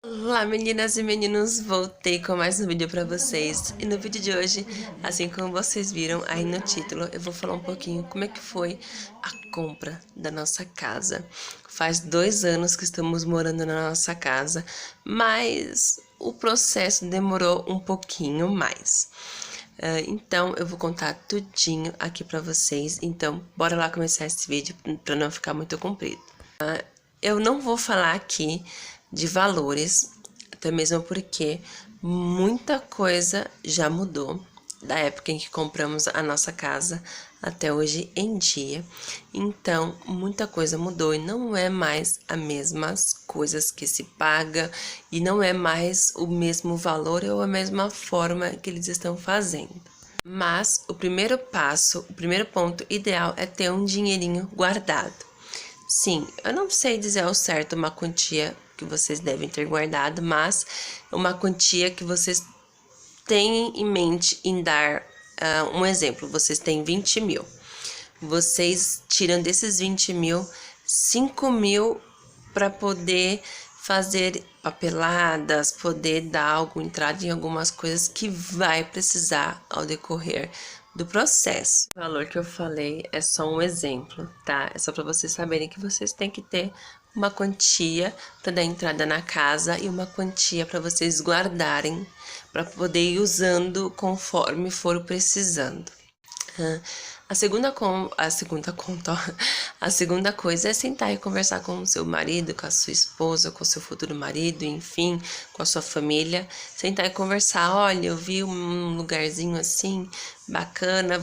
Olá meninas e meninos, voltei com mais um vídeo pra vocês. E no vídeo de hoje, assim como vocês viram aí no título, eu vou falar um pouquinho como é que foi a compra da nossa casa. Faz 2 anos que estamos morando na nossa casa, mas o processo demorou um pouquinho mais. Então eu vou contar tudinho aqui pra vocês, então bora lá começar esse vídeo pra não ficar muito comprido. Eu não vou falar aqui de valores, até mesmo porque muita coisa já mudou da época em que compramos a nossa casa até hoje em dia. Então, muita coisa mudou e não é mais as mesmas coisas que se paga e não é mais o mesmo valor ou a mesma forma que eles estão fazendo. Mas o primeiro passo, o primeiro ponto ideal é ter um dinheirinho guardado. Sim, eu não sei dizer ao certo uma quantia que vocês devem ter guardado, mas uma quantia que vocês têm em mente em dar um exemplo. Vocês têm 20 mil. Vocês tiram desses 20 mil, 5 mil para poder fazer papeladas, poder dar alguma entrada em algumas coisas que vai precisar ao decorrer do processo. O valor que eu falei é só um exemplo, tá? É só para vocês saberem que vocês têm que ter uma quantia para dar entrada na casa e uma quantia para vocês guardarem para poder ir usando conforme for precisando. A segunda coisa é sentar e conversar com o seu marido, com a sua esposa, com o seu futuro marido, enfim, com a sua família. Sentar e conversar, olha, eu vi um lugarzinho assim, bacana,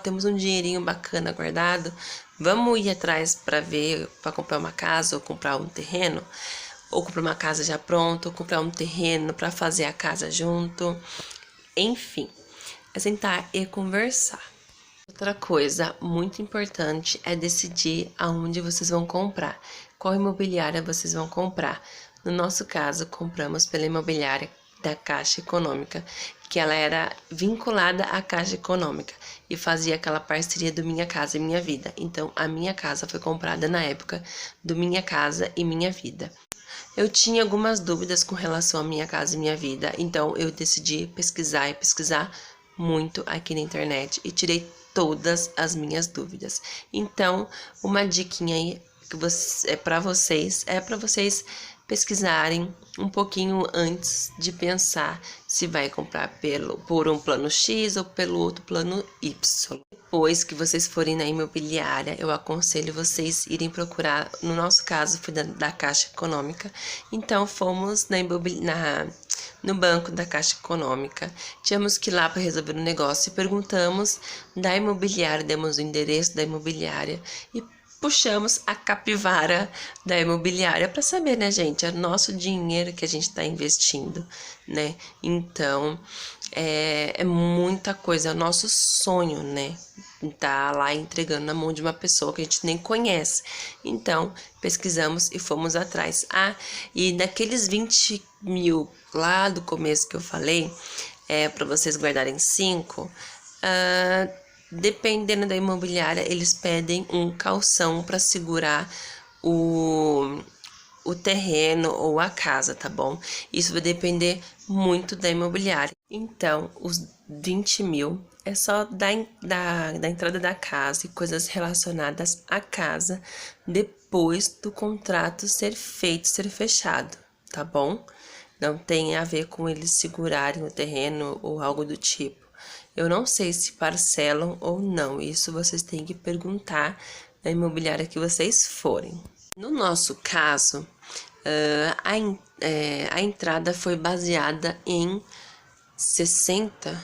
temos um dinheirinho bacana guardado, vamos ir atrás para ver, para comprar uma casa ou comprar um terreno? Ou comprar uma casa já pronta, ou comprar um terreno para fazer a casa junto, enfim. É sentar e conversar. Outra coisa muito importante é decidir aonde vocês vão comprar, qual imobiliária vocês vão comprar. No nosso caso, compramos pela imobiliária da Caixa Econômica, que ela era vinculada à Caixa Econômica e fazia aquela parceria do Minha Casa e Minha Vida. Então, a minha casa foi comprada na época do Minha Casa e Minha Vida. Eu tinha algumas dúvidas com relação à Minha Casa e Minha Vida, então eu decidi pesquisar e pesquisar muito aqui na internet e tirei todas as minhas dúvidas. Então, uma diquinha aí que é para vocês pesquisarem um pouquinho antes de pensar se vai comprar por um plano X ou pelo outro plano Y. Depois que vocês forem na imobiliária, eu aconselho vocês irem procurar, no nosso caso foi da Caixa Econômica, então fomos no banco da Caixa Econômica, tínhamos que ir lá para resolver um negócio e perguntamos da imobiliária, demos o endereço da imobiliária e puxamos a capivara da imobiliária para saber, né, gente? É nosso dinheiro que a gente está investindo, né? Então, é muita coisa, é o nosso sonho, né? Tá lá entregando na mão de uma pessoa que a gente nem conhece. Então, pesquisamos e fomos atrás. E daqueles 20 mil lá do começo que eu falei, para vocês guardarem 5, dependendo da imobiliária, eles pedem um calção para segurar o terreno ou a casa, tá bom? Isso vai depender muito da imobiliária. Então, os 20 mil é só da entrada da casa e coisas relacionadas à casa depois do contrato ser feito, ser fechado, tá bom? Não tem a ver com eles segurarem o terreno ou algo do tipo. Eu não sei se parcelam ou não, isso vocês têm que perguntar na imobiliária que vocês forem. No nosso caso, a entrada foi baseada em 60%.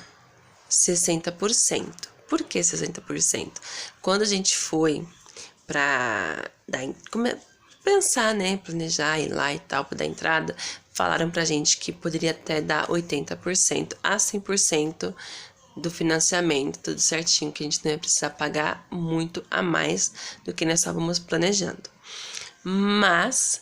Por que 60%? Quando a gente foi para pensar, né, planejar, ir lá e tal, para dar entrada, falaram pra gente que poderia até dar 80% a 100% do financiamento, tudo certinho, que a gente não ia precisar pagar muito a mais do que nós estávamos planejando. Mas,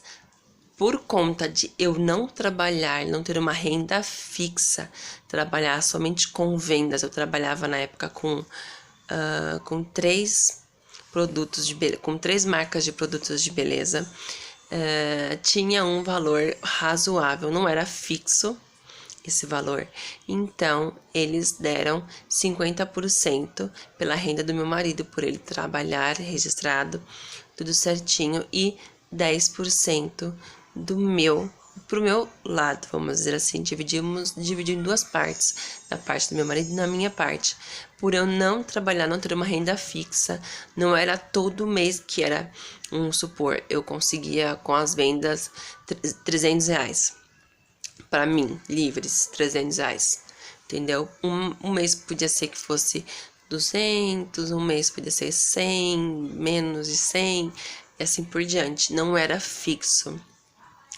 por conta de eu não trabalhar, não ter uma renda fixa, trabalhar somente com vendas, eu trabalhava na época com 3 marcas de produtos de beleza, tinha um valor razoável, não era fixo esse valor. Então, eles deram 50% pela renda do meu marido, por ele trabalhar registrado, tudo certinho, e 10% do meu, pro meu lado, vamos dizer assim, dividiu em duas partes, da parte do meu marido e na minha parte. Por eu não trabalhar, não ter uma renda fixa, não era todo mês que era, vamos supor, eu conseguia com as vendas R$300 para mim, livres, R$300, entendeu? Um mês podia ser que fosse 200, um mês podia ser 100, menos de 100, e assim por diante. Não era fixo,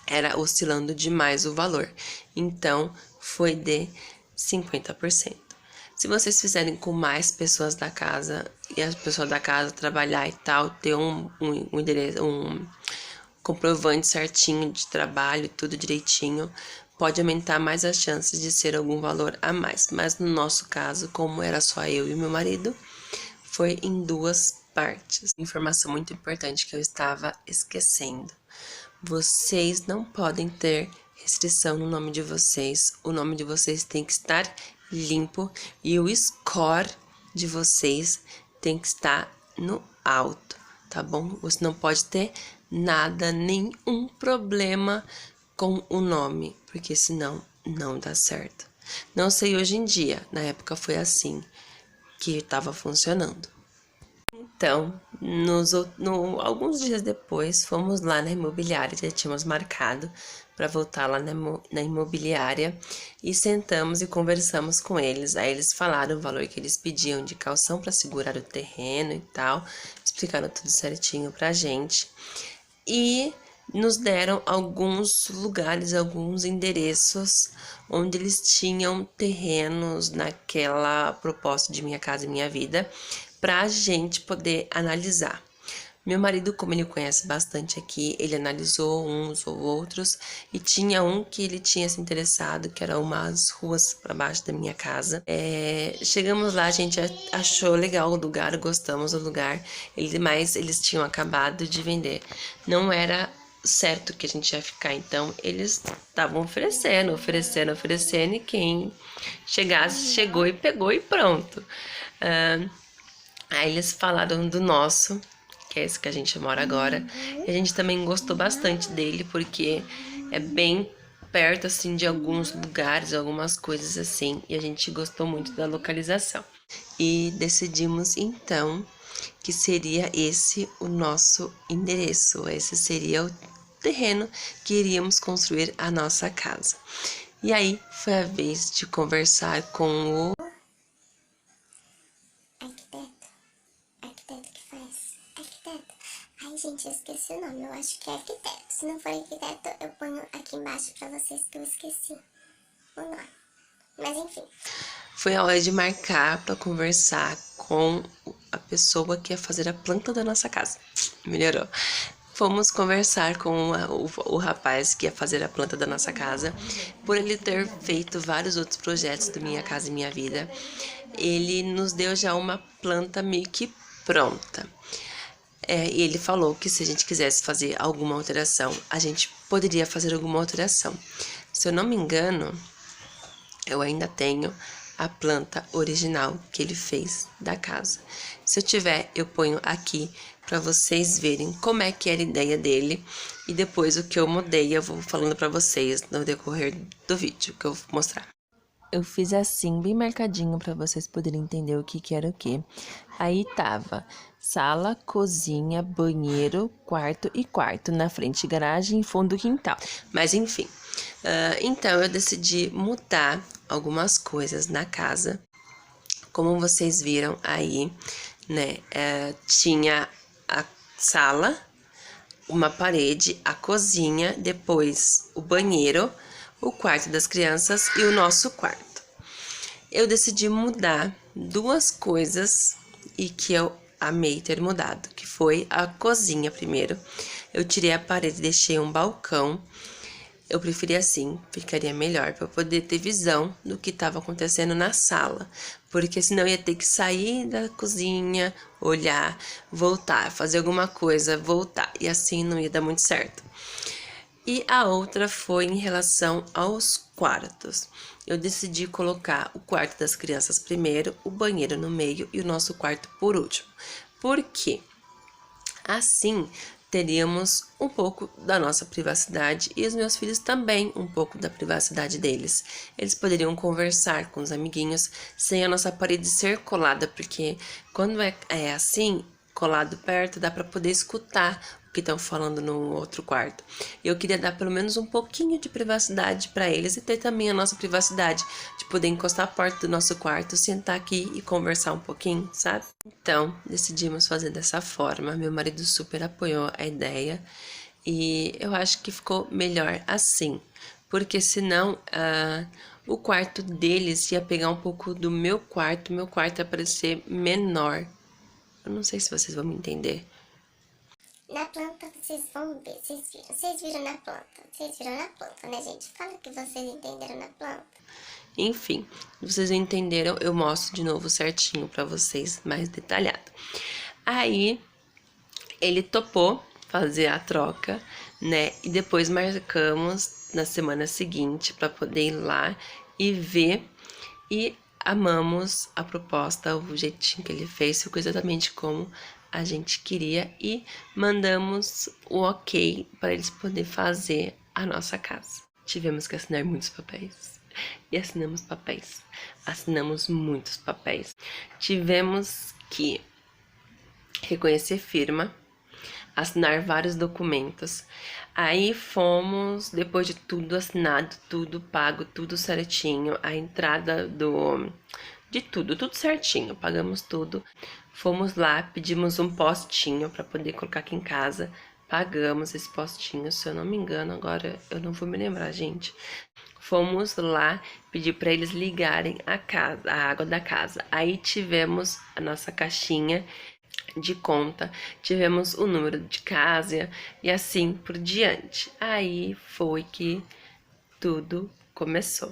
era oscilando demais o valor. Então, foi de 50%. Se vocês fizerem com mais pessoas da casa, e as pessoas da casa trabalhar e tal, ter um endereço, um comprovante certinho de trabalho, tudo direitinho, pode aumentar mais as chances de ser algum valor a mais. Mas no nosso caso, como era só eu e meu marido, foi em duas partes. Informação muito importante que eu estava esquecendo. Vocês não podem ter restrição no nome de vocês. O nome de vocês tem que estar limpo e o score de vocês tem que estar no alto, tá bom? Você não pode ter nada, nenhum problema com o nome, porque senão não dá certo. Não sei hoje em dia, na época foi assim que estava funcionando. Então, alguns dias depois, fomos lá na imobiliária, já tínhamos marcado para voltar lá na imobiliária e sentamos e conversamos com eles. Aí eles falaram o valor que eles pediam de caução para segurar o terreno e tal, explicaram tudo certinho pra gente e nos deram alguns lugares, alguns endereços onde eles tinham terrenos naquela proposta de Minha Casa e Minha Vida, para a gente poder analisar. Meu marido, como ele conhece bastante aqui, ele analisou uns ou outros e tinha um que ele tinha se interessado, que era umas ruas para baixo da minha casa. Chegamos lá, a gente achou legal o lugar, gostamos do lugar, mas eles tinham acabado de vender. Não era certo que a gente ia ficar, então eles estavam oferecendo, e quem chegasse, chegou e pegou e pronto. Aí eles falaram do nosso, que é esse que a gente mora agora, e a gente também gostou bastante dele, porque é bem perto, assim, de alguns lugares, algumas coisas assim, e a gente gostou muito da localização. E decidimos, então, que seria esse o nosso endereço, esse seria o terreno que iríamos construir a nossa casa. E aí, foi a vez de conversar com o arquiteto que faz. Arquiteto. Ai, gente, eu esqueci o nome. Eu acho que é arquiteto. Se não for arquiteto, eu ponho aqui embaixo pra vocês que eu esqueci o nome. Mas enfim. Foi a hora de marcar para conversar com a pessoa que ia fazer a planta da nossa casa. Melhorou. Fomos conversar com o rapaz que ia fazer a planta da nossa casa. Por ele ter feito vários outros projetos do Minha Casa e Minha Vida, ele nos deu já uma planta meio que pronta. E ele falou que se a gente quisesse fazer alguma alteração, a gente poderia fazer alguma alteração. Se eu não me engano, eu ainda tenho a planta original que ele fez da casa. Se eu tiver, eu ponho aqui para vocês verem como é que era a ideia dele e depois o que eu mudei eu vou falando para vocês no decorrer do vídeo que eu vou mostrar. Eu fiz assim, bem marcadinho para vocês poderem entender o que era o que. Aí tava sala, cozinha, banheiro, quarto e quarto. Na frente, garagem e fundo quintal. Mas enfim, então eu decidi mudar algumas coisas na casa. Como vocês viram aí, né, tinha a sala, uma parede, a cozinha, depois o banheiro, o quarto das crianças e o nosso quarto. Eu decidi mudar duas coisas e que eu amei ter mudado, que foi a cozinha primeiro. Eu tirei a parede, deixei um balcão Eu preferi assim, ficaria melhor, para poder ter visão do que estava acontecendo na sala. Porque senão eu ia ter que sair da cozinha, olhar, voltar, fazer alguma coisa, voltar. E assim não ia dar muito certo. E a outra foi em relação aos quartos. Eu decidi colocar o quarto das crianças primeiro, o banheiro no meio e o nosso quarto por último. Por quê? Assim, teríamos um pouco da nossa privacidade e os meus filhos também um pouco da privacidade deles. Eles poderiam conversar com os amiguinhos sem a nossa parede ser colada, porque quando é assim, colado perto, dá para poder escutar o que estão falando no outro quarto. Eu queria dar pelo menos um pouquinho de privacidade para eles e ter também a nossa privacidade de poder encostar a porta do nosso quarto, sentar aqui e conversar um pouquinho, sabe? Então, decidimos fazer dessa forma. Meu marido super apoiou a ideia e eu acho que ficou melhor assim, porque senão o quarto deles ia pegar um pouco do meu quarto ia parecer menor. Eu não sei se vocês vão me entender. Na planta vocês vão ver, vocês viram na planta, né, gente? Fala que vocês entenderam na planta. Enfim, vocês entenderam, eu mostro de novo certinho pra vocês, mais detalhado. Aí, ele topou fazer a troca, né? E depois marcamos na semana seguinte pra poder ir lá e ver. E amamos a proposta, o jeitinho que ele fez, ficou exatamente como a gente queria e mandamos o ok para eles poderem fazer a nossa casa. Tivemos que assinar muitos papéis e assinamos papéis, assinamos muitos papéis. Tivemos que reconhecer firma, assinar vários documentos. Aí fomos, depois de tudo assinado, tudo pago, tudo certinho, a entrada de tudo certinho, pagamos tudo. Fomos lá, pedimos um postinho para poder colocar aqui em casa. Pagamos esse postinho, se eu não me engano, agora eu não vou me lembrar, gente. Fomos lá pedir para eles ligarem a água da casa. Aí tivemos a nossa caixinha de conta, tivemos o número de casa e assim por diante. Aí foi que tudo começou.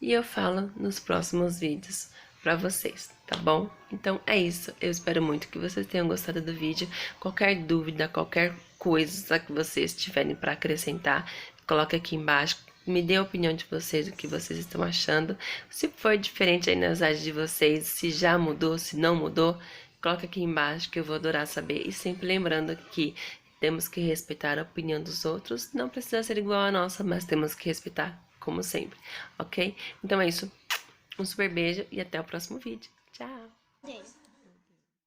E eu falo nos próximos vídeos para vocês, tá bom? Então é isso, eu espero muito que vocês tenham gostado do vídeo. Qualquer dúvida, qualquer coisa que vocês tiverem para acrescentar, coloque aqui embaixo. Me dê a opinião de vocês, o que vocês estão achando. Se for diferente aí nas áreas de vocês, se já mudou, se não mudou, coloca aqui embaixo que eu vou adorar saber. E sempre lembrando que temos que respeitar a opinião dos outros. Não precisa ser igual à nossa, mas temos que respeitar, como sempre, ok? Então é isso. Um super beijo e até o próximo vídeo. Tchau!